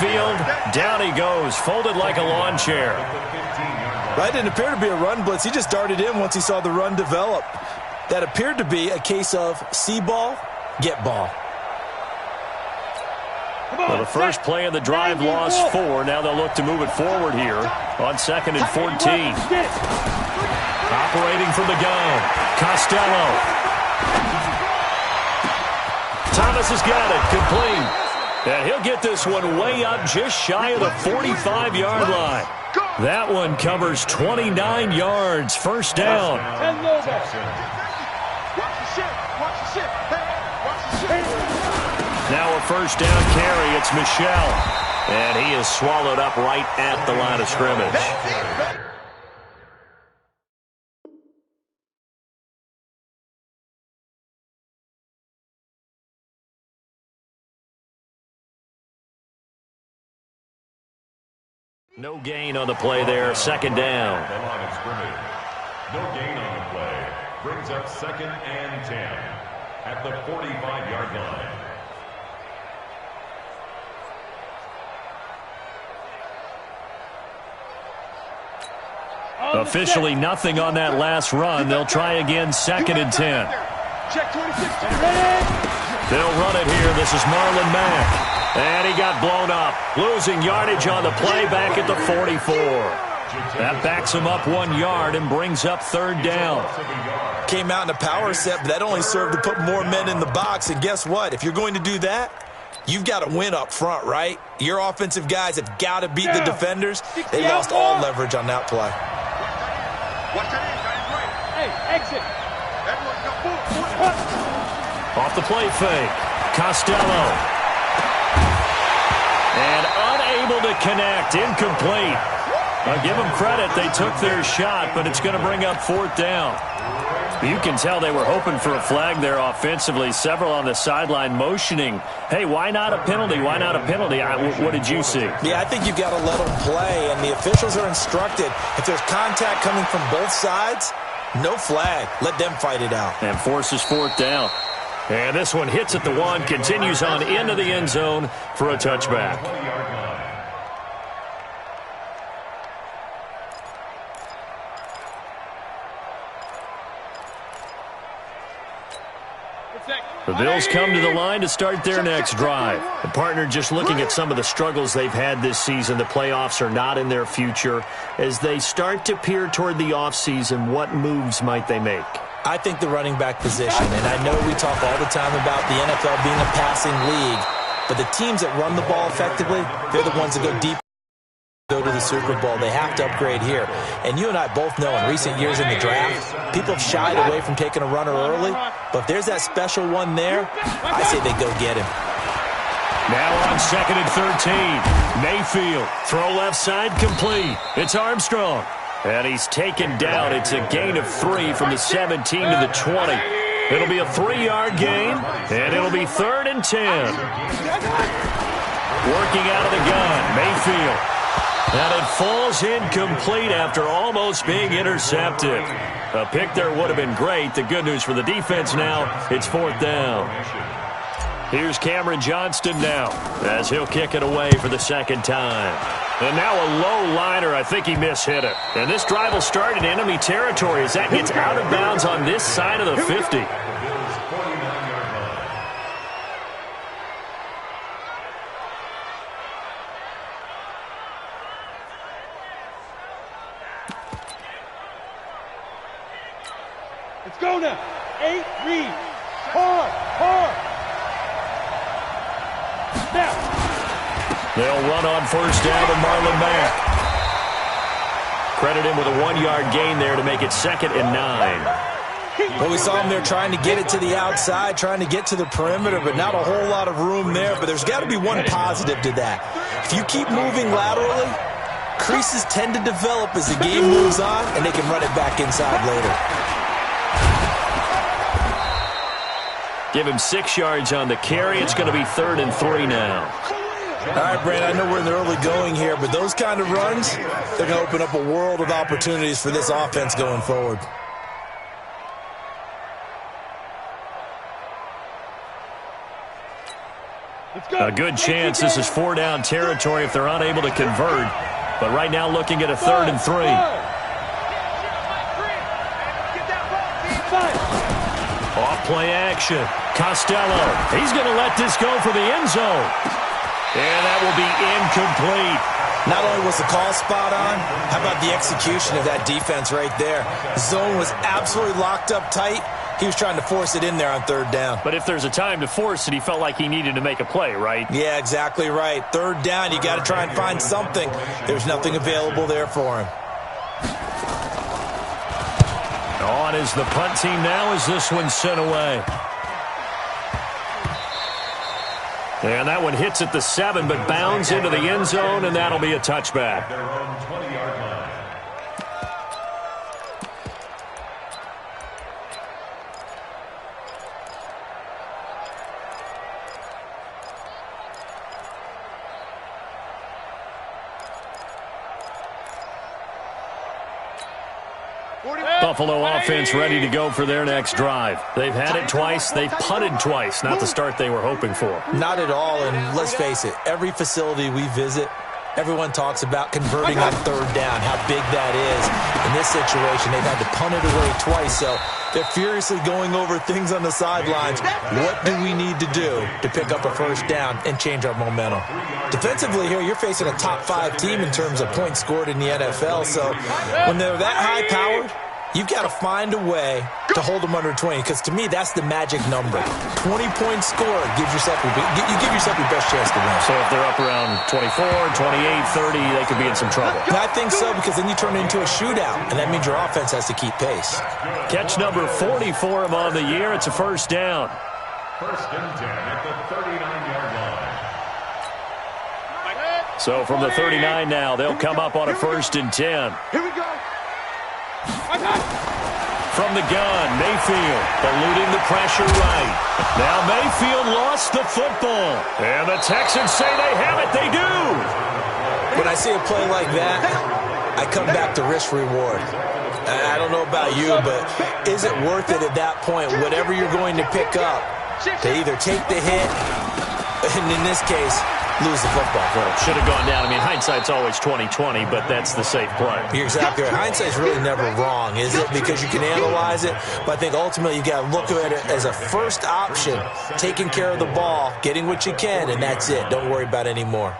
midfield. Down he goes, folded like a lawn chair. That didn't appear to be a run blitz. He just darted in once he saw the run develop. That appeared to be a case of see ball, get ball. Well, the first play of the drive lost 4. Now they'll look to move it forward here on 2nd and 14. Operating from the gun, Costello. Thomas has got it, complete. And he'll get this one way up just shy of the 45-yard line. That one covers 29 yards, first down. Now a first down carry, it's Michel. And he is swallowed up right at the line of scrimmage. No gain on the play there, second down. No gain on the play. Brings up 2nd and 10 at the 45-yard line. Officially nothing on that last run. They'll try again, 2nd and 10. They'll run it here. This is Marlon Mack. And he got blown up. Losing yardage on the play back at the 44. That backs him up 1 yard and brings up 3rd down. Came out in a power set, but that only served to put more men in the box. And guess what? If you're going to do that, you've got to win up front, right? Your offensive guys have got to beat the defenders. They lost all leverage on that play. Hey, exit. Off the play fake. Costello. And unable to connect. Incomplete. I'll give them credit. They took their shot, but it's going to bring up 4th down. You can tell they were hoping for a flag there offensively. Several on the sideline motioning. Hey, why not a penalty? Why not a penalty? What did you see? Yeah, I think you've got to let them play, and the officials are instructed. If there's contact coming from both sides, no flag. Let them fight it out. And forces 4th down. And this one hits at the 1, continues on into the end zone for a touchback. The Bills come to the line to start their next drive. The partner just looking at some of the struggles they've had this season. The playoffs are not in their future. As they start to peer toward the offseason, what moves might they make? I think the running back position, and I know we talk all the time about the NFL being a passing league, but the teams that run the ball effectively, they're the ones that go deep, go to the Super Bowl. They have to upgrade here. And you and I both know in recent years in the draft, people have shied away from taking a runner early, but if there's that special one there, I say they go get him. Now on 2nd and 13, Mayfield, throw left side complete. It's Armstrong. And he's taken down. It's a gain of 3 from the 17 to the 20. It'll be a 3-yard gain, and it'll be 3rd and 10. Working out of the gun, Mayfield. And it falls incomplete after almost being intercepted. A pick there would have been great. The good news for the defense now, it's 4th down. Here's Cameron Johnston now as he'll kick it away for the 2nd time. And now a low liner. I think he mishit it. And this drive will start in enemy territory as that gets out of bounds on this side of the 50. Let's go now. 8 read. Hard. Now. They'll run on first down to Marlon Mack. Credit him with a 1-yard gain there to make it 2nd and 9. Well, we saw him there trying to get it to the outside, trying to get to the perimeter, but not a whole lot of room there. But there's got to be one positive to that. If you keep moving laterally, creases tend to develop as the game moves on, and they can run it back inside later. Give him 6 yards on the carry. It's going to be 3rd and 3 now. All right, Brandon, I know we're in the early going here, but those kind of runs, they're going to open up a world of opportunities for this offense going forward. A good chance this is 4-down territory if they're unable to convert. But right now looking at a 3rd and 3. Off play action. Costello. He's going to let this go for the end zone. And that will be incomplete. Not only was the call spot on, how about the execution of that defense right there? The zone was absolutely locked up tight. He was trying to force it in there on 3rd down. But if there's a time to force it, he felt like he needed to make a play, right? Yeah, exactly right. 3rd down, you got to try and find something. There's nothing available there for him. On is the punt team now as this one's sent away. And that one hits at the 7, but bounds into the end zone, and that'll be a touchback. Their own 20-yard line. Buffalo offense ready to go for their next drive. They've had it twice. They've punted twice. Not the start they were hoping for. Not at all, and let's face it, every facility we visit, everyone talks about converting on 3rd down, how big that is. In this situation, they've had to punt it away twice, so they're furiously going over things on the sidelines. What do we need to do to pick up a 1st down and change our momentum? Defensively here, you're facing a top 5 team in terms of points scored in the NFL, so when they're that high-powered, you've got to find a way to hold them under 20, because to me, that's the magic number. 20 points scored gives yourself you give yourself your best chance to win. So if they're up around 24, 28, 30, they could be in some trouble. And I think so, because then you turn it into a shootout, and that means your offense has to keep pace. Catch number 44 of on the year. It's a 1st down. 1st and 10 at the 39-yard line. So from the 39 now, they'll come up on a 1st and 10. Here we go. From the gun, Mayfield eluding the pressure right. Now Mayfield lost the football. And the Texans say they have it. They do. When I see a play like that, I come back to risk-reward. I don't know about you, but is it worth it at that point, whatever you're going to pick up, to either take the hit, and in this case, lose the football? Well, it should have gone down. I mean, hindsight's always 20/20, but that's the safe play. You're exactly right. Hindsight's really never wrong, is it? Because you can analyze it, but I think ultimately you got to look at it as a first option, taking care of the ball, getting what you can, and that's it. Don't worry about any more.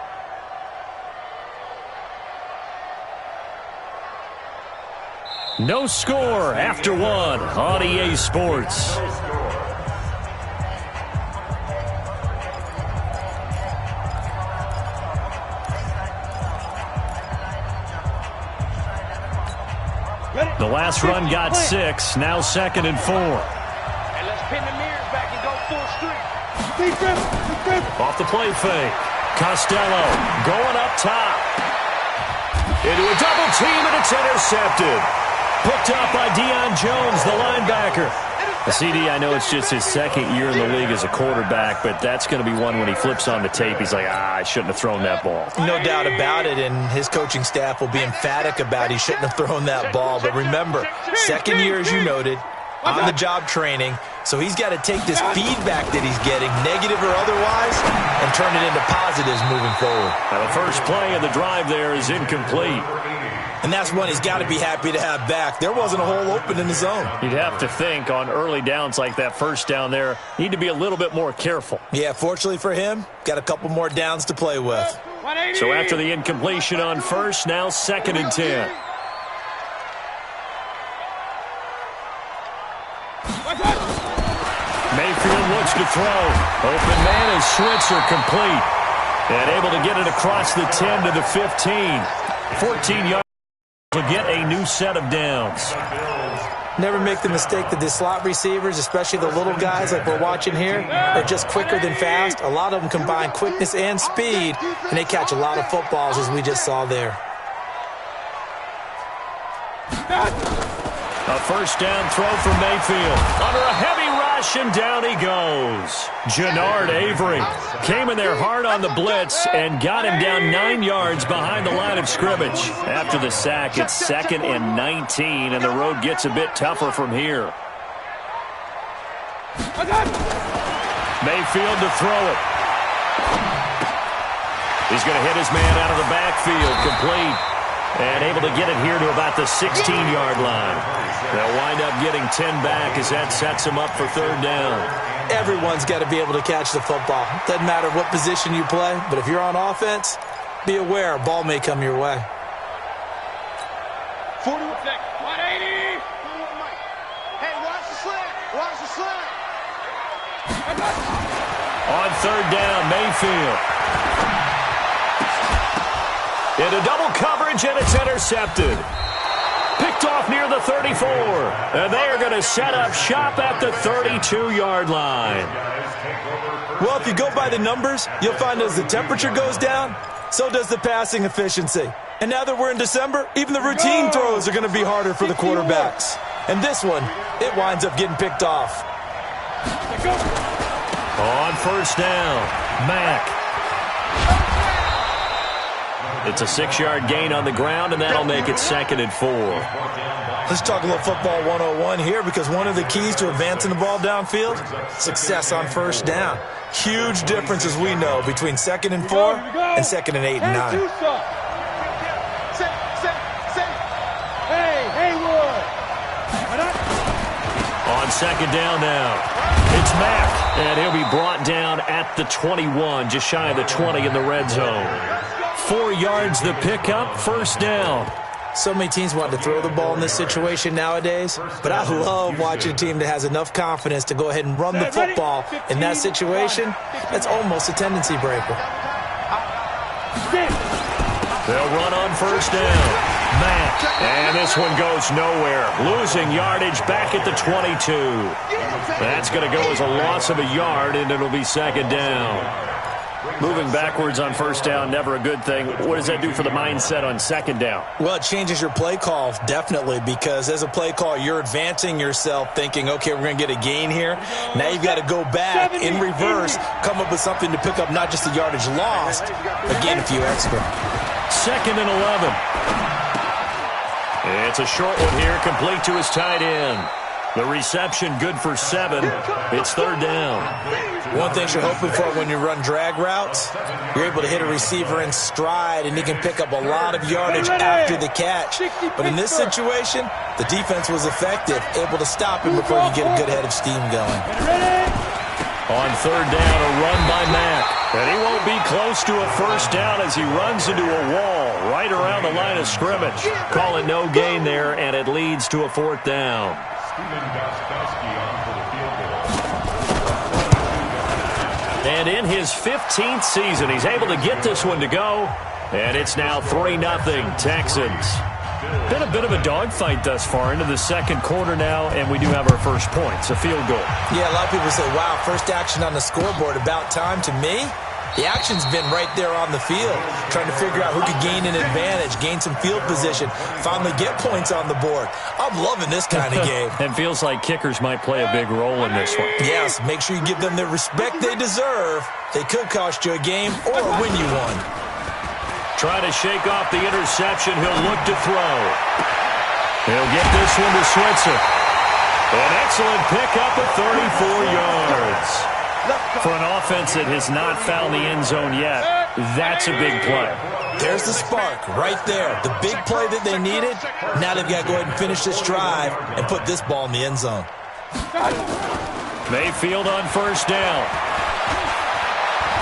No score after 1 on EA Sports. The last run got 6, now 2nd and 4. And let's pin the mirrors back and go full streak. Off the play fake. Costello going up top. Into a double team, and it's intercepted. Picked up by Deion Jones, the linebacker. The CD, I know it's just his 2nd year in the league as a quarterback, but that's going to be one when he flips on the tape. He's like, I shouldn't have thrown that ball. No doubt about it, and his coaching staff will be emphatic about he shouldn't have thrown that ball. But remember, 2nd year, as you noted, on-the-job training, so he's got to take this feedback that he's getting, negative or otherwise, and turn it into positives moving forward. Now, the first play of the drive there is incomplete. And that's one he's got to be happy to have back. There wasn't a hole open in the zone. You'd have to think on early downs like that 1st down there, need to be a little bit more careful. Yeah, fortunately for him, got a couple more downs to play with. So after the incompletion on 1st, now 2nd and 10. Mayfield looks to throw. Open man is Switzer complete. And able to get it across the 10 to the 15. 14 yards to get a new set of downs. Never make the mistake that the slot receivers, especially the little guys like we're watching here, are just quicker than fast. A lot of them combine quickness and speed, and they catch a lot of footballs, as we just saw there. A 1st down throw from Mayfield. Under a heavy rush, and down he goes. Jannard Avery came in there hard on the blitz and got him down 9 yards behind the line of scrimmage. After the sack, it's 2nd and 19, and the road gets a bit tougher from here. Mayfield to throw it. He's going to hit his man out of the backfield, complete. And able to get it here to about the 16-yard line. They'll wind up getting 10 back as that sets him up for third down. Everyone's got to be able to catch the football. Doesn't matter what position you play, but if you're on offense, be aware a ball may come your way. 41 seconds. 180. Hey, watch the slant. Watch the slant. On third down, Mayfield. Into double coverage, and it's intercepted. Picked off near the 34. And they are going to set up shop at the 32-yard line. Well, if you go by the numbers, you'll find as the temperature goes down, so does the passing efficiency. And now that we're in December, even the routine throws are going to be harder for the quarterbacks. And this one, it winds up getting picked off. On first down, Mack. It's a 6-yard gain on the ground, and that'll make it 2nd and 4. Let's talk a little football 101 here, because one of the keys to advancing the ball downfield, success on first down. Huge difference, as we know, between 2nd and 4 and 2nd and 8 and 9. Hey, Haywood. On second down now, it's Mack, and he'll be brought down at the 21, just shy of the 20 in the red zone. 4 yards the pickup, first down. So many teams want to throw the ball in this situation nowadays, but I love watching a team that has enough confidence to go ahead and run the football in that situation. That's almost a tendency breaker. They'll run on first down. Mack, and this one goes nowhere. Losing yardage back at the 22. That's going to go as a loss of a yard, and it'll be second down. Moving backwards on first down, never a good thing. What does that do for the mindset on second down? Well, it changes your play call, definitely, because as a play call, you're advancing yourself thinking, okay, we're going to get a gain here. Now you've got to go back in reverse, come up with something to pick up not just the yardage lost, but gain a few extra. 2nd and 11. It's a short one here, complete to his tight end. The reception good for 7. It's third down. One thing you're hoping for when you run drag routes, you're able to hit a receiver in stride, and he can pick up a lot of yardage after the catch. But in this situation, the defense was effective, able to stop him before you get a good head of steam going. On third down, a run by Mack. And he won't be close to a first down as he runs into a wall right around the line of scrimmage. Call it no gain there, and it leads to a fourth down. And in his 15th season, he's able to get this one to go. And it's now 3-0 Texans. Been a bit of a dogfight thus far into the second quarter now, and we do have our first points, a field goal. Yeah, a lot of people say, wow, first action on the scoreboard, about time. To me, the action's been right there on the field, trying to figure out who could gain an advantage, gain some field position, finally get points on the board. I'm loving this kind of game. It feels like kickers might play a big role in this one. Yes, make sure you give them the respect they deserve. They could cost you a game or win you one. Try to shake off the interception. He'll look to throw. He'll get this one to Switzer. An excellent pickup of 34 yards. For an offense that has not found the end zone yet, that's a big play. There's the spark right there. The big play that they needed. Now they've got to go ahead and finish this drive and put this ball in the end zone. Mayfield on first down.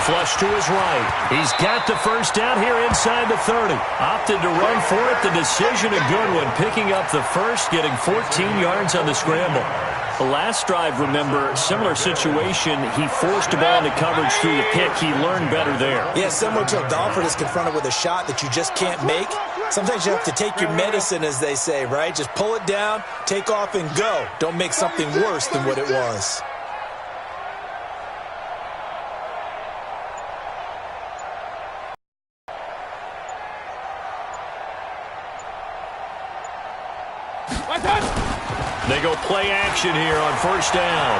Flush to his right. He's got the first down here inside the 30. Opted to run for it. The decision a good one. Picking up the first, getting 14 yards on the scramble. The last drive, remember, similar situation. He forced a ball into coverage through the pick. He learned better there. Yeah, similar to a golfer that's confronted with a shot that you just can't make. Sometimes you have to take your medicine, as they say, right? Just pull it down, take off, and go. Don't make something worse than what it was. They go play action here on first down.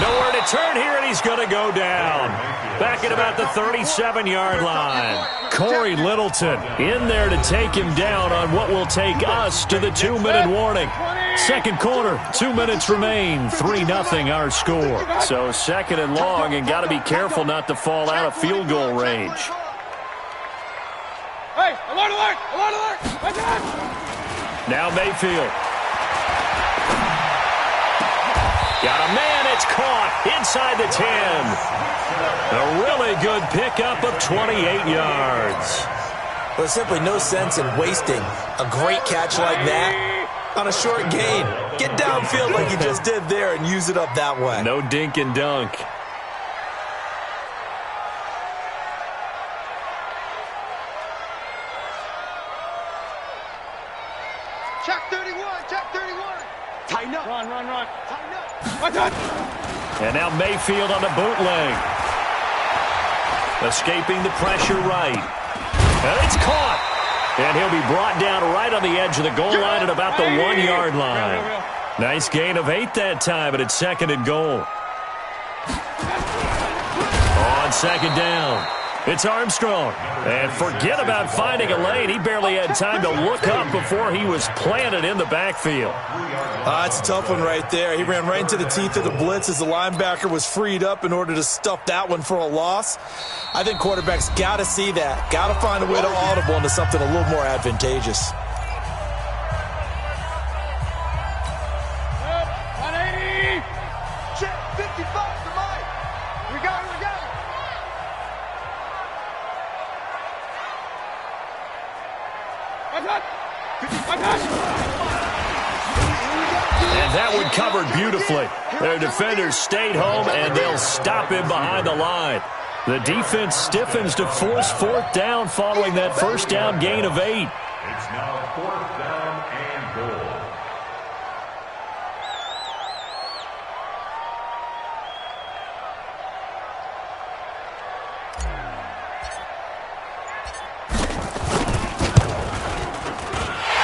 Nowhere to turn here, and he's going to go down. Back at about the 37-yard line. Corey Littleton in there to take him down on what will take us to the 2-minute warning. Second quarter, 2 minutes remain, 3-0 our score. So second and long, and got to be careful not to fall out of field goal range. Hey, alert, alert, alert, alert. Now Mayfield. Got a man, it's caught inside the 10. A really good pickup of 28 yards. There's simply no sense in wasting a great catch like that on a short gain. Get downfield like you just did there and use it up that way. No dink and dunk. Check 31, check 31. Tighten up. Run, run, run. Tighten up. And now Mayfield on the bootleg. Escaping the pressure right. And it's caught. And he'll be brought down right on the edge of the goal line at about the 1-yard line. Nice gain of 8 that time, but it's second and goal. On second down, it's Armstrong. And forget about finding a lane. He barely had time to look up before he was planted in the backfield. It's a tough one right there. He ran right into the teeth of the blitz as the linebacker was freed up in order to stuff that one for a loss. I think quarterbacks got to see that. Got to find a way to audible into something a little more advantageous. 180. Check 55 to Mike. We got it, we got it. And that one covered beautifully. Their defenders stayed home, and they'll stop him behind the line. The defense stiffens to force fourth down following that first down gain of 8. It's now 4th down and goal.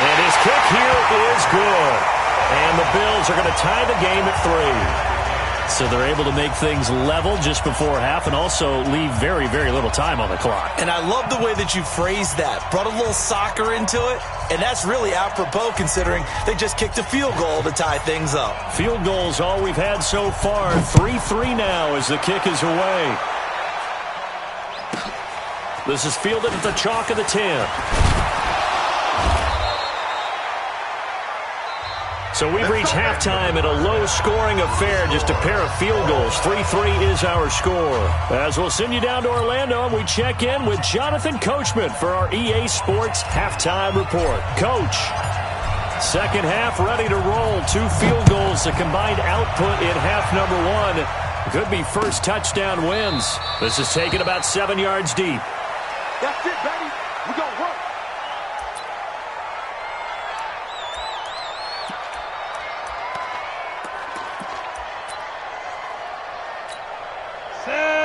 And his kick here is good. And the Bills are going to tie the game at 3. So they're able to make things level just before half and also leave very, very little time on the clock. And I love the way that you phrased that. Brought a little soccer into it, and that's really apropos considering they just kicked a field goal to tie things up. Field goals all we've had so far. 3-3 now as the kick is away. This is fielded at the chalk of the 10. So we've reached halftime in a low-scoring affair, just a pair of field goals. 3-3 is our score. As we'll send you down to Orlando, and we check in with Jonathan Coachman for our EA Sports Halftime Report. Coach, second half ready to roll. 2 field goals, the combined output in half number 1. Could be first touchdown wins. This is taken about 7 yards deep. That's it, baby. We gonna work.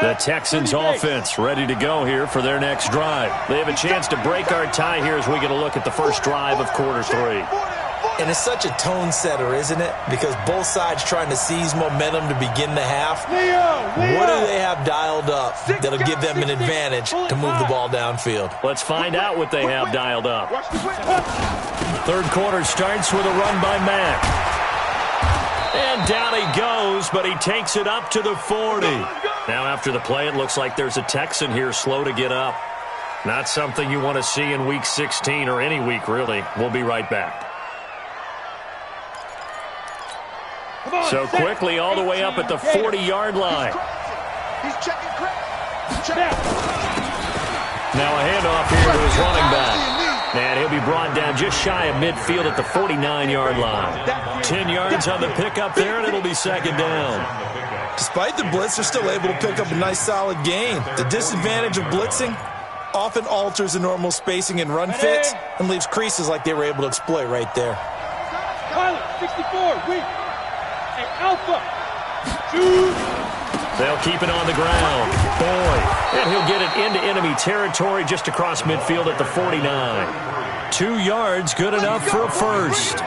The Texans offense ready to go here for their next drive. They have a chance to break our tie here as we get a look at the first drive of quarter 3. And it's such a tone setter, isn't it? Because both sides trying to seize momentum to begin the half. What do they have dialed up that'll give them an advantage to move the ball downfield? Let's find out what they have dialed up. Third quarter starts with a run by Mack. And down he goes, but he takes it up to the 40. Now after the play, it looks like there's a Texan here slow to get up. Not something you want to see in Week 16 or any week, really. We'll be right back. So quickly all the way up at the 40-yard line. He's checking crack. Now a handoff here to his running back. And he'll be brought down just shy of midfield at the 49-yard line. 10 yards on the pickup there, and it'll be second down. Despite the blitz, they're still able to pick up a nice solid gain. The disadvantage of blitzing often alters the normal spacing and run fits and leaves creases like they were able to exploit right there. Pilot, 64, weak. Hey, Alpha. They'll keep it on the ground. Boyd. And he'll get it into enemy territory just across midfield at the 49. 2 yards, good enough for a first.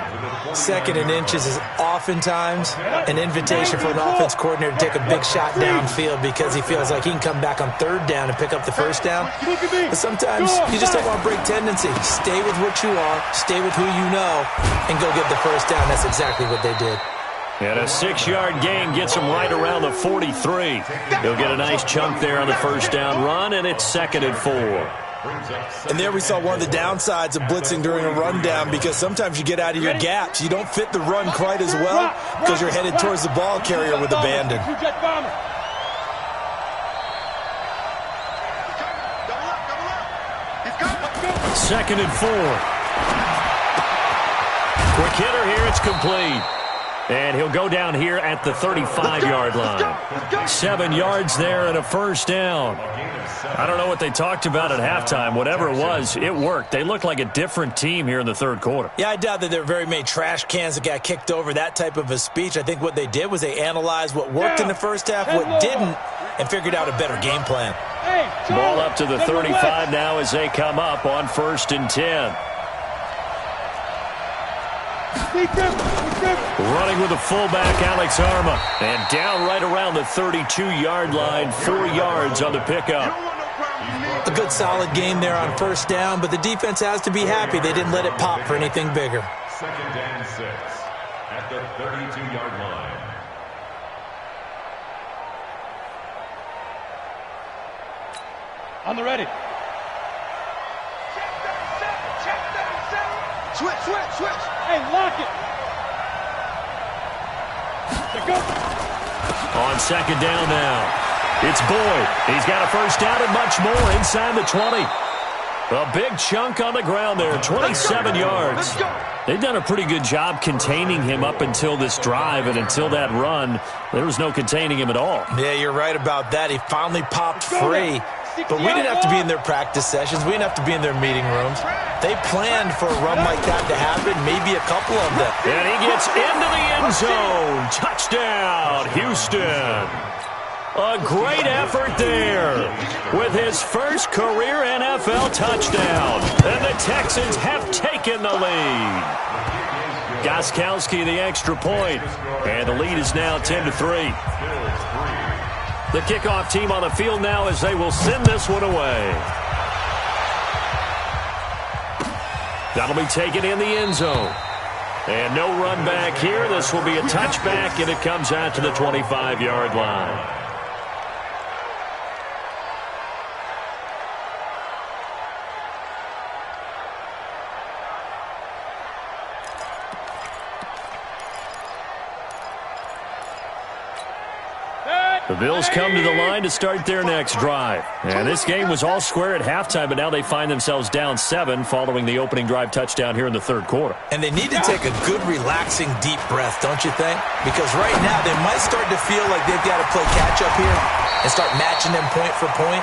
Second and inches is oftentimes an invitation for an offense coordinator to take a big shot downfield because he feels like he can come back on third down and pick up the first down. But sometimes you just don't want to break tendency. Stay with what you are, stay with who you know, and go get the first down. That's exactly what they did. And a 6-yard gain gets him right around the 43. He'll get a nice chunk there on the first down run, and it's 2nd and 4. And there we saw one of the downsides of blitzing during a rundown, because sometimes you get out of your gaps. You don't fit the run quite as well because you're headed towards the ball carrier with abandon. 2nd and 4. Quick hitter here, it's complete. And he'll go down here at the 35-yard line. 7 yards there and a first down. I don't know what they talked about at halftime. Whatever it was, it worked. They looked like a different team here in the third quarter. Yeah, I doubt that there were very many trash cans that got kicked over, that type of a speech. I think what they did was they analyzed what worked in the first half, what didn't, and figured out a better game plan. Ball up to the 35 now as they come up on 1st and 10. Running with the fullback, Alex Arma. And down right around the 32-yard line, 4 yards on the pickup. A good solid game there on first down, but the defense has to be happy they didn't let it pop for anything bigger. 2nd and 6 at the 32-yard line. On the ready. Switch. Hey, lock it. Go. On 2nd down now. It's Boyd. He's got a first down and much more inside the 20. A big chunk on the ground there, 27 yards. They've done a pretty good job containing him up until this drive, and until that run, there was no containing him at all. Yeah, you're right about that. He finally popped free. But we didn't have to be in their practice sessions. We didn't have to be in their meeting rooms. They planned for a run like that to happen, maybe a couple of them. And he gets into the end zone. Touchdown, Houston. A great effort there with his first career NFL touchdown. And the Texans have taken the lead. Gostkowski the extra point. And the lead is now 10-3. The kickoff team on the field now as they will send this one away. That'll be taken in the end zone. And no run back here. This will be a touchback, and it comes out to the 25-yard line. The Bills come to the line to start their next drive. And this game was all square at halftime, but now they find themselves down 7 following the opening drive touchdown here in the third quarter. And they need to take a good, relaxing, deep breath, don't you think? Because right now they might start to feel like they've got to play catch-up here and start matching them point for point.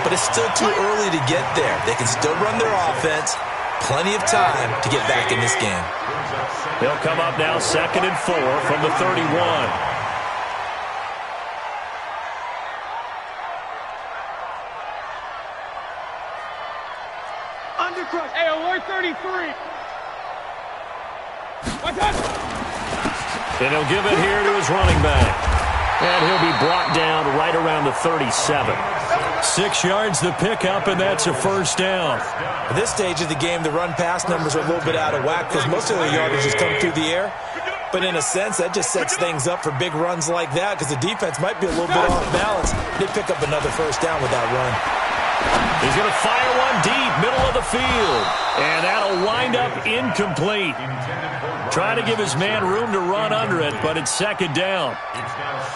But it's still too early to get there. They can still run their offense. Plenty of time to get back in this game. They'll come up now 2nd and 4 from the 31. Hey, alert 33. And he'll give it here to his running back. And he'll be brought down right around the 37. 6 yards the pickup, and that's a first down. At this stage of the game, the run-pass numbers are a little bit out of whack because most of their yardage has come through the air. But in a sense, that just sets things up for big runs like that because the defense might be a little bit off balance. They pick up another first down with that run. He's going to fire one deep, middle of the field. And that'll wind up incomplete. Trying to give his man room to run under it, but it's 2nd down.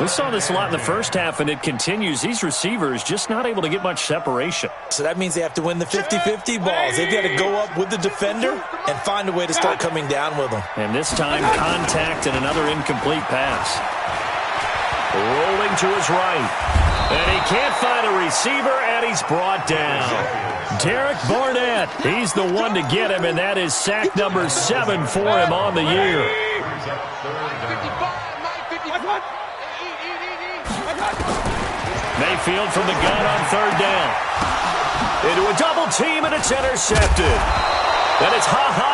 We saw this a lot in the first half, and it continues. These receivers just not able to get much separation. So that means they have to win the 50-50 balls. They've got to go up with the defender and find a way to start coming down with them. And this time, contact and another incomplete pass. Rolling to his right. And he can't find a receiver, and he's brought down. Derek Barnett, he's the one to get him, and that is sack number 7 for him on the year. Mayfield from the gun on 3rd down. Into a double team, and it's intercepted. And it's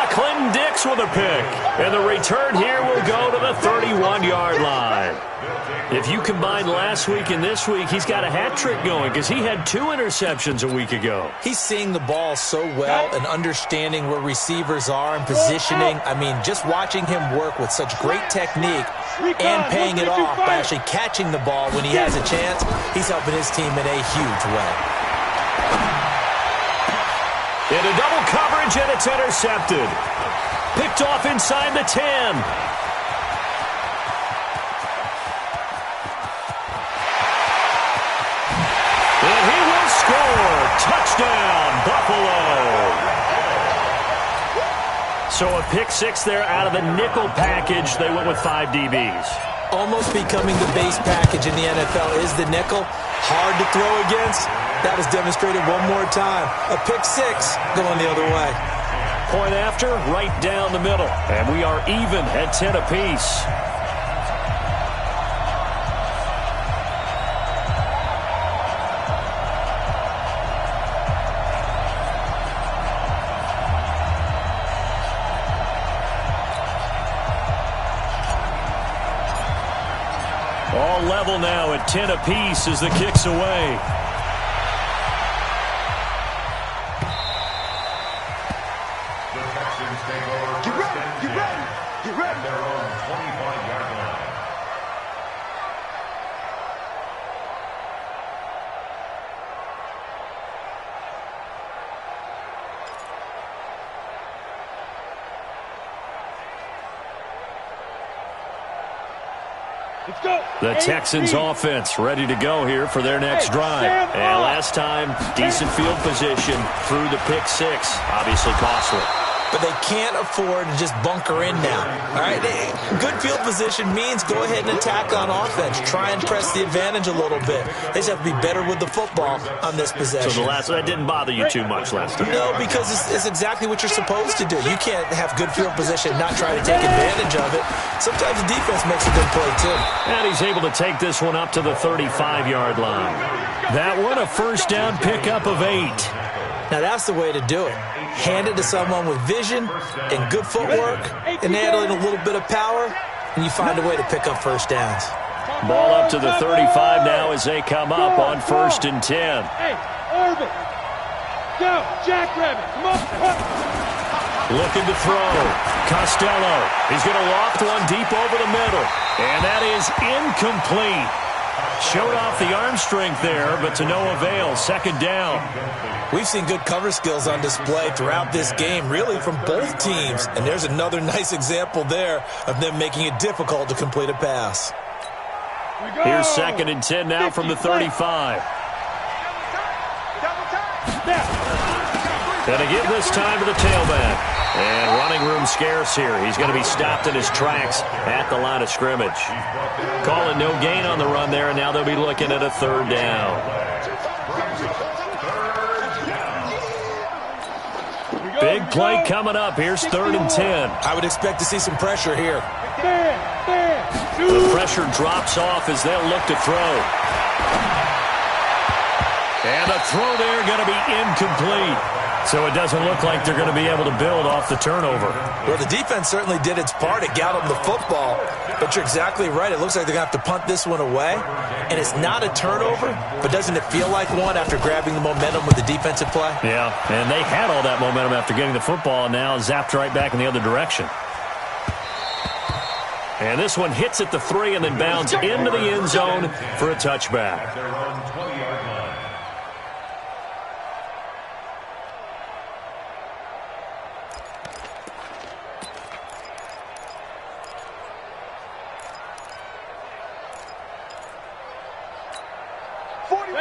Clinton Dix with a pick. And the return here will go to the 31-yard line. If you combine last week and this week, he's got a hat trick going because he had 2 interceptions a week ago. He's seeing the ball so well and understanding where receivers are and positioning. I mean, just watching him work with such great technique and paying it off by actually catching the ball when he has a chance, he's helping his team in a huge way. Into double coverage, and it's intercepted. Picked off inside the 10. And he will score. Touchdown, Buffalo. So a pick 6 there out of the nickel package. They went with 5 DBs. Almost becoming the base package in the NFL is the nickel. Hard to throw against. That was demonstrated one more time. A pick 6 going the other way. Point after, right down the middle. And we are even at 10 apiece. All level now at 10 apiece as the kick's away. The Texans offense ready to go here for their next drive. And last time, decent field position through the pick 6. Obviously costly. But they can't afford to just bunker in now. All right, good field position means go ahead and attack on offense. Try and press the advantage a little bit. They just have to be better with the football on this possession. So that didn't bother you too much last time? No, because it's exactly what you're supposed to do. You can't have good field position and not try to take advantage of it. Sometimes the defense makes a good play, too. And he's able to take this one up to the 35-yard line. That one, a first down pickup of 8. Now, that's the way to do it. Hand it to someone with vision and good footwork and add in a little bit of power, and you find a way to pick up first downs. Ball up to the 35 now as they come up on 1st and 10. Hey, Orbit. Go, Jackrabbit. Come on. Looking to throw. Costello. He's going to loft one deep over the middle. And that is incomplete. Showed off the arm strength there, but to no avail. 2nd down. We've seen good cover skills on display throughout this game, really from both teams. And there's another nice example there of them making it difficult to complete a pass. Here's 2nd and 10 now from the 35. And again this time to the tailback. And running room scarce here. He's going to be stopped in his tracks at the line of scrimmage. Calling no gain on the run there, and now they'll be looking at a 3rd down. Big play coming up. Here's 3rd and 10. I would expect to see some pressure here. The pressure drops off as they'll look to throw. And a throw there going to be incomplete. So it doesn't look like they're going to be able to build off the turnover. Well, the defense certainly did its part. It got them the football. But you're exactly right. It looks like they're going to have to punt this one away. And it's not a turnover, but doesn't it feel like one after grabbing the momentum with the defensive play? Yeah, and they had all that momentum after getting the football, and now zapped right back in the other direction. And this one hits at the 3 and then bounds into the end zone for a touchback.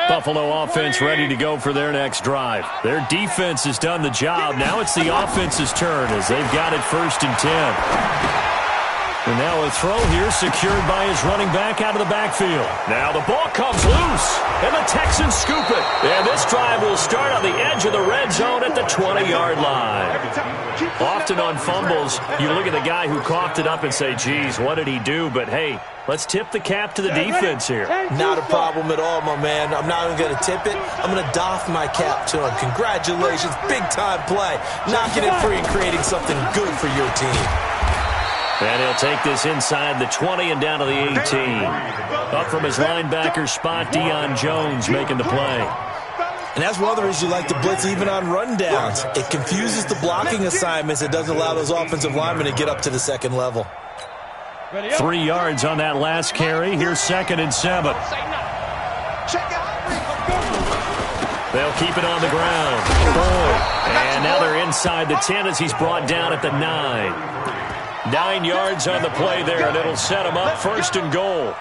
Buffalo offense ready to go for their next drive. Their defense has done the job. Now it's the offense's turn as they've got it 1st and 10. And now a throw here secured by his running back out of the backfield. Now the ball comes loose, and the Texans scoop it. And this drive will start on the edge of the red zone at the 20-yard line. Off often on fumbles, you look at the guy who coughed it up and say, geez, what did he do? But, hey, let's tip the cap to the defense here. Not a problem at all, my man. I'm not even going to tip it. I'm going to doff my cap to him. Congratulations, big-time play. Knocking it free and creating something good for your team. And he'll take this inside the 20 and down to the 18. Up from his linebacker spot, Deion Jones making the play. And that's one of the reasons you like to blitz even on rundowns. It confuses the blocking assignments. It doesn't allow those offensive linemen to get up to the second level. 3 yards on that last carry. Here's 2nd and 7. They'll keep it on the ground. And now they're inside the 10 as he's brought down at the 9. 9 yards on the play there, and it'll set him up 1st and goal.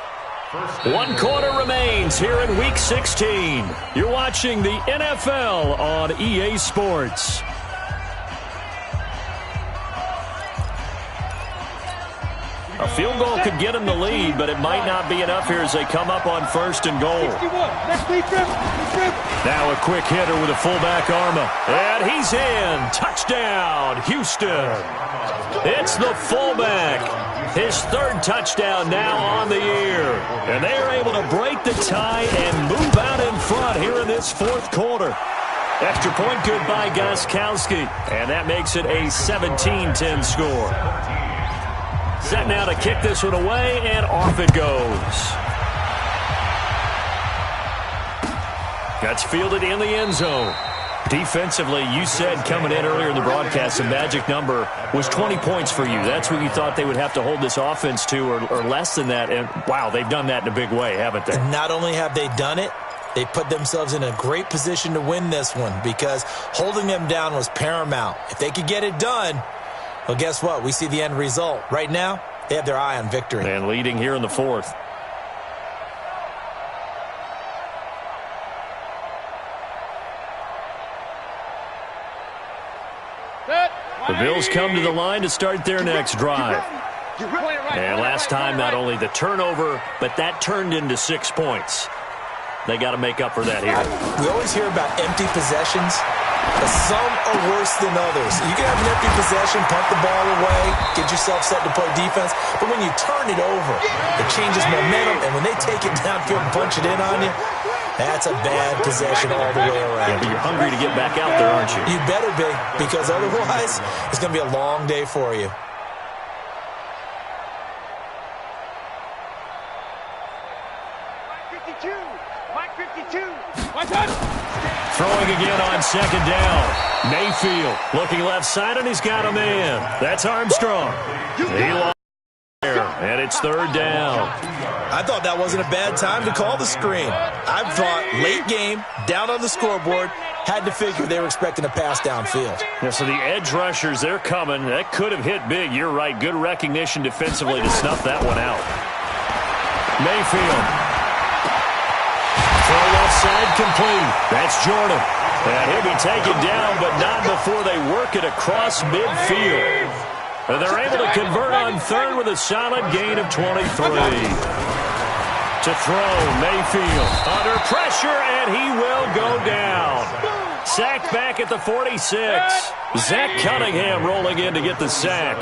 1 quarter remains here in Week 16. You're watching the NFL on EA Sports. A field goal could get him the lead, but it might not be enough here as they come up on 1st and goal. Now a quick hitter with a fullback armor. And he's in. Touchdown, Houston. It's the fullback. His 3rd touchdown now on the year. And they are able to break the tie and move out in front here in this 4th quarter. Extra point good by Gostkowski. And that makes it a 17-10 score. Set now to kick this one away, and off it goes. That's fielded in the end zone. Defensively, you said coming in earlier in the broadcast, the magic number was 20 points for you. That's what you thought they would have to hold this offense to, or less than that. And, wow, they've done that in a big way, haven't they? And not only have they done it, they put themselves in a great position to win this one because holding them down was paramount. If they could get it done, well, guess what? We see the end result. Right now, they have their eye on victory. And leading here in the 4th. The Bills come to the line to start their next drive. And last time, not only the turnover, but that turned into 6 points. They got to make up for that here. We always hear about empty possessions, but some are worse than others. You can have an empty possession, punt the ball away, get yourself set to play defense, but when you turn it over, it changes momentum, and when they take it downfield and punch it in on you, that's a bad possession all the way around. Yeah, but you're hungry to get back out there, aren't you? You better be, because otherwise, it's going to be a long day for you. Throwing again on 2nd down. Mayfield looking left side, and he's got a man. That's Armstrong. He lost there, and it's 3rd down. I thought that wasn't a bad time to call the screen. I thought late game, down on the scoreboard, had to figure they were expecting a pass downfield. Yeah, so the edge rushers, they're coming. That could have hit big. You're right. Good recognition defensively to snuff that one out. Mayfield. Throw left side complete. That's Jordan. And he'll be taken down, but not before they work it across midfield. And they're able to convert on 3rd with a solid gain of 23. To throw, Mayfield under pressure, and he will go down. Sacked back at the 46. Zach Cunningham rolling in to get the sack.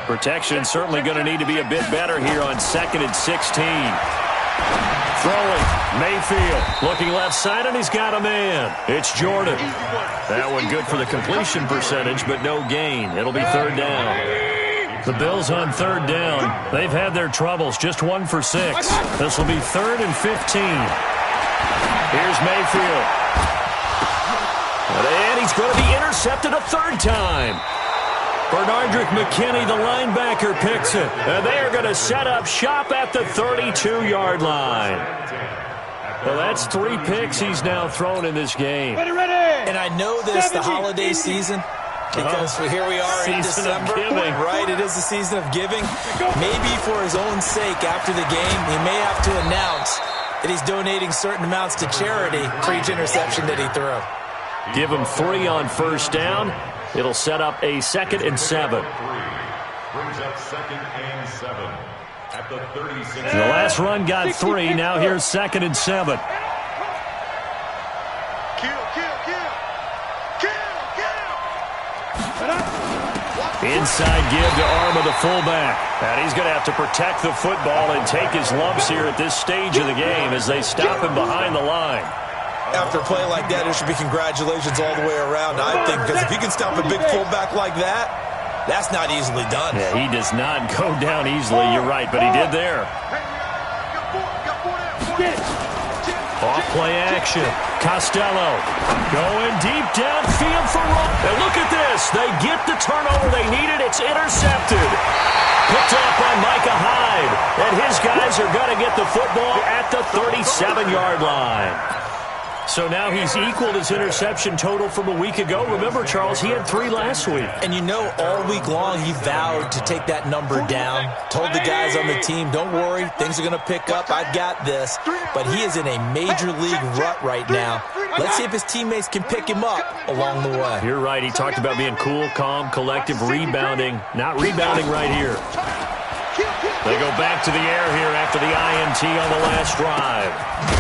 Protection certainly going to need to be a bit better here on 2nd and 16. Throwing, Mayfield looking left side, and he's got a man. It's Jordan. That one good for the completion percentage, but no gain. It'll be 3rd down. The Bills on 3rd down. They've had their troubles, just 1 for 6. This will be 3rd and 15. Here's Mayfield. And he's going to be intercepted a 3rd time. Bernardrick McKinney, the linebacker, picks it. And they are going to set up shop at the 32-yard line. Well, that's 3 picks he's now thrown in this game. And I know this, the holiday season, because here we are in December. Right, it is the season of giving. Maybe for his own sake after the game, he may have to announce that he's donating certain amounts to charity for each interception that he threw. Give him 3 on 1st down. It'll set up a 2nd and 7. Brings up 2nd and 7 at the 36. The last run got 3. Now here's 2nd and 7. Kill. Inside give to Arma, the fullback. And he's going to have to protect the football and take his lumps here at this stage of the game as they stop him behind the line. After a play like that, there should be congratulations all the way around, I think, because if you can stop a big fullback like that, that's not easily done. Yeah, he does not go down easily, you're right, but he did there. Off play action. Costello going deep downfield for Rock. And look at this. They get the turnover they needed. It's intercepted. Picked up by Micah Hyde. And his guys are going to get the football at the 37-yard line. So now he's equaled his interception total from a week ago. Remember, Charles, he had 3 last week. And you know, all week long he vowed to take that number down. Told the guys on the team, don't worry, things are going to pick up. I've got this. But he is in a major league rut right now. Let's see if his teammates can pick him up along the way. You're right. He talked about being cool, calm, collective, rebounding. Not rebounding right here. They go back to the air here after the INT on the last drive.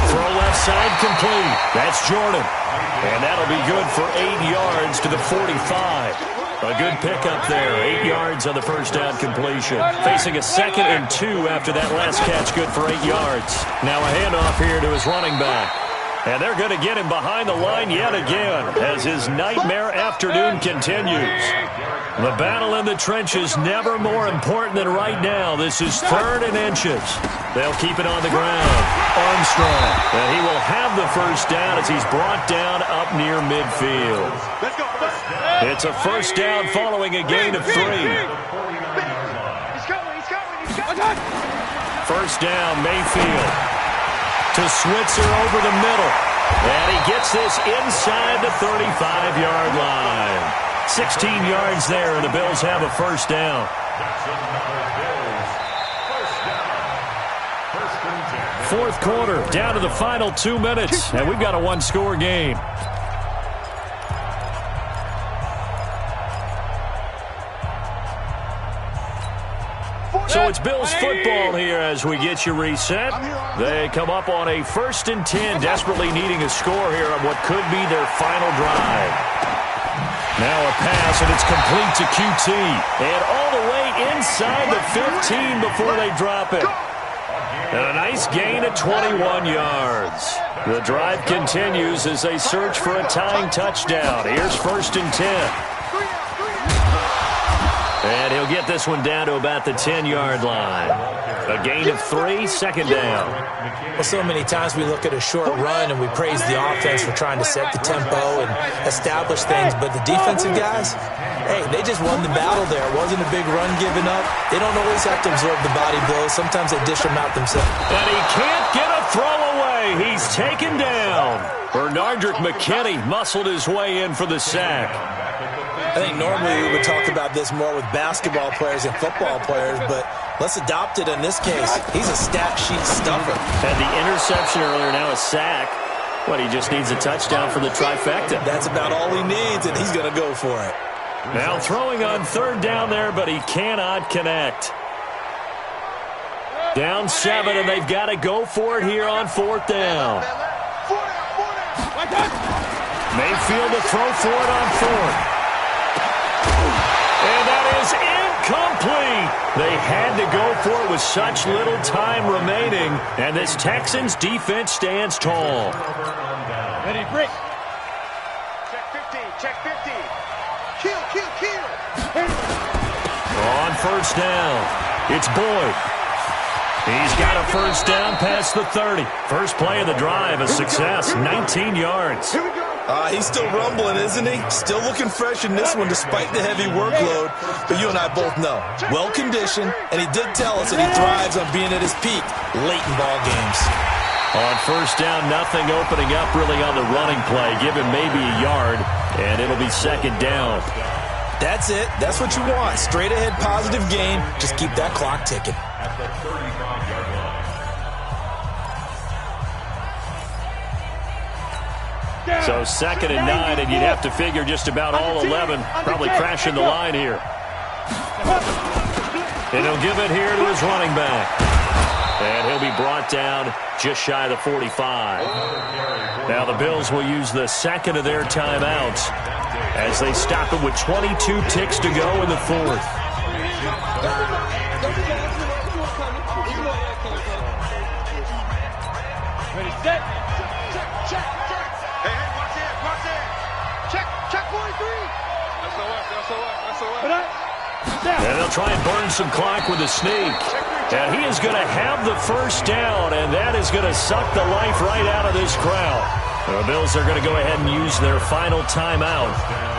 Throw left side complete. That's Jordan. And that'll be good for 8 yards to the 45. A good pickup there. 8 yards on the first down completion. Facing a 2nd and 2 after that last catch, good for 8 yards. Now a handoff here to his running back. And they're going to get him behind the line yet again as his nightmare afternoon continues. The battle in the trenches never more important than right now. This is 3rd and inches. They'll keep it on the ground. Armstrong. And he will have the first down as he's brought down up near midfield. It's a first down following a gain of 3. First down, Mayfield. To Switzer over the middle. And he gets this inside the 35-yard line. 16 yards there, and the Bills have a first down. Fourth quarter, down to the final 2 minutes, and we've got a 1-score game. So it's Bills football here as we get you reset. They come up on a 1st and 10, desperately needing a score here on what could be their final drive. Now a pass, and it's complete to QT. And all the way inside the 15 before they drop it. And a nice gain at 21 yards. The drive continues as they search for a tying touchdown. Here's 1st and 10. And he'll get this one down to about the 10-yard line. A gain of 3, 2nd down. Well, so many times we look at a short run and we praise the offense for trying to set the tempo and establish things. But the defensive guys, hey, they just won the battle there. It wasn't a big run given up. They don't always have to absorb the body blows. Sometimes they dish them out themselves. And he can't get a throw away. He's taken down. Bernardrick McKinney muscled his way in for the sack. I think normally we would talk about this more with basketball players and football players, but let's adopt it in this case. He's a stat sheet stuffer. Had the interception earlier, now a sack. What, he just needs a touchdown for the trifecta. That's about all he needs, and he's going to go for it. Now throwing on 3rd down there, but he cannot connect. Down 7, and they've got to go for it here on 4th down. Mayfield to throw for it on 4th. And that is incomplete. They had to go for it with such little time remaining. And this Texans defense stands tall. Ready, break. Check 15, check 15. Kill. On 1st down, it's Boyd. He's got a first down past the 30. First play of the drive, a success, 19 yards. He's still rumbling, isn't he? Still looking fresh in this one despite the heavy workload. But you and I both know, well-conditioned, and he did tell us that he thrives on being at his peak late in ball games. On 1st down, nothing opening up really on the running play. Give him maybe a yard, and it'll be 2nd down. That's it. That's what you want. Straight ahead positive gain. Just keep that clock ticking. At the 35-yard line. So 2nd and 9, and you'd have to figure just about all 11 probably crashing the line here. And he'll give it here to his running back. And he'll be brought down just shy of the 45. Now the Bills will use the second of their timeouts as they stop it with 22 ticks to go in the fourth. Ready, set. Check. Hey, watch it. Check 43. That's all right. And they'll try and burn some clock with a sneak. And he is going to have the first down, and that is going to suck the life right out of this crowd. The Bills are going to go ahead and use their final timeout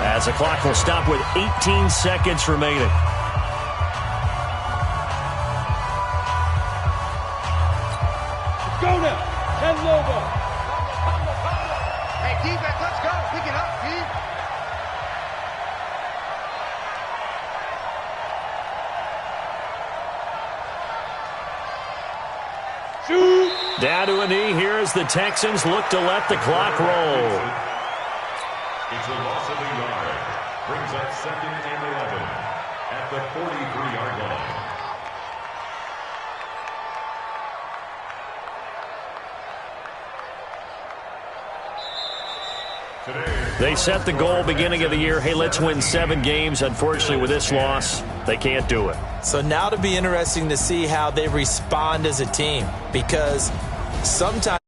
as the clock will stop with 18 seconds remaining. Let's go now. Head logo. Hey, defense, let's go. Pick it up, D. Down to a knee here as the Texans look to let the clock roll. It's a loss of a yard. Brings up 2nd and 11 at the 43-yard line. They set the goal beginning of the year, hey, let's win 7 games. Unfortunately, with this loss, they can't do it. So now to be interesting to see how they respond as a team, because sometimes